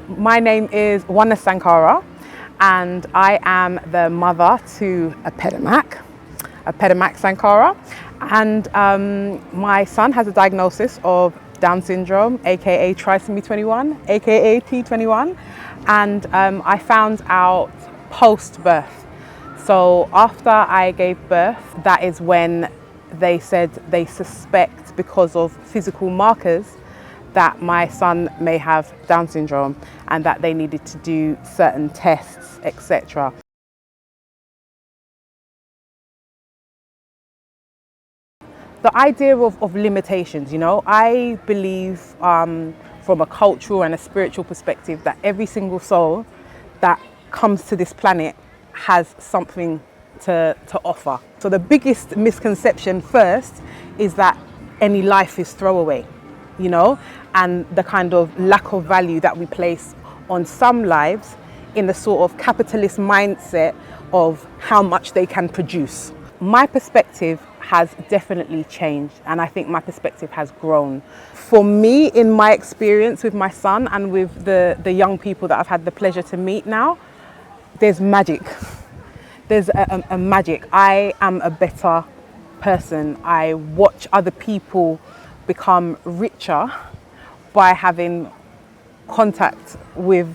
My name is Oneness Sankara, and I am the mother to Apedemak Sankara. And my son has a diagnosis of Down syndrome, aka trisomy 21, aka T21. And I found out post-birth. So after I gave birth, that is when they said they suspect, because of physical markers, that my son may have Down syndrome and that they needed to do certain tests, etc. The idea of limitations, I believe from a cultural and a spiritual perspective that every single soul that comes to this planet has something to offer. So the biggest misconception first is that any life is throwaway, and the kind of lack of value that we place on some lives in the sort of capitalist mindset of how much they can produce. My perspective has definitely changed, and I think my perspective has grown. For me, in my experience with my son and with the young people that I've had the pleasure to meet now, there's magic. There's a magic. I am a better person. I watch other people become richer by having contact with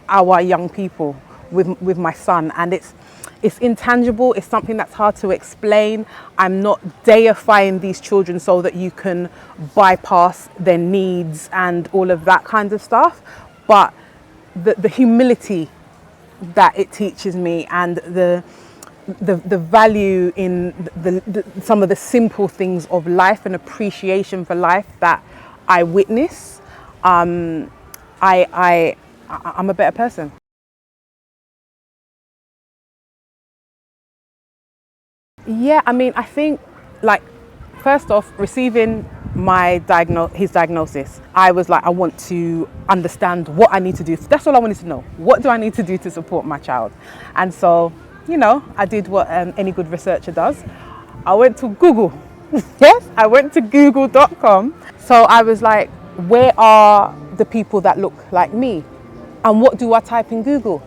our young people, with my son, and it's intangible. It's something that's hard to explain. I'm not deifying these children so that you can bypass their needs and all of that kind of stuff, but the humility that it teaches me, and the value in some of the simple things of life and appreciation for life that I witness, I'm a better person. Yeah, I think, like, first off, receiving his diagnosis, I was like, I want to understand what I need to do. That's all I wanted to know. What do I need to do to support my child? And so, I did what any good researcher does. I went to Google. Yes, I went to google.com. So I was like, where are the people that look like me? And what do I type in Google?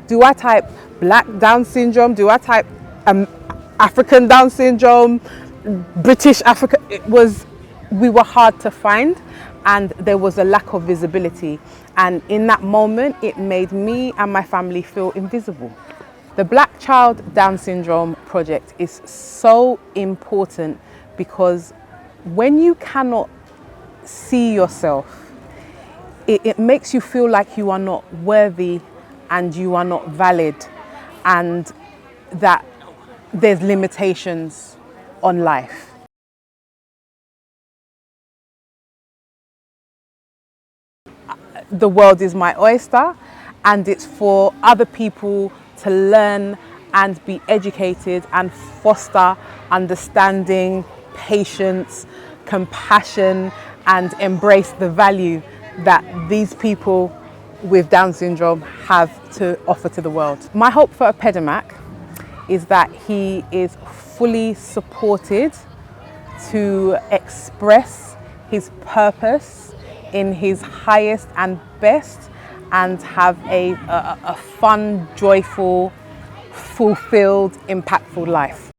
Do I type Black Down syndrome? Do I type African Down syndrome, British Africa? We were hard to find, and there was a lack of visibility. And in that moment, it made me and my family feel invisible. The Black Child Down Syndrome project is so important because when you cannot see yourself, it makes you feel like you are not worthy and you are not valid, and that there's limitations on life. The world is my oyster, and it's for other people to learn and be educated and foster understanding, patience, compassion, and embrace the value that these people with Down syndrome have to offer to the world. My hope for Apedemak is that he is fully supported to express his purpose in his highest and best, and have a fun, joyful, fulfilled, impactful life.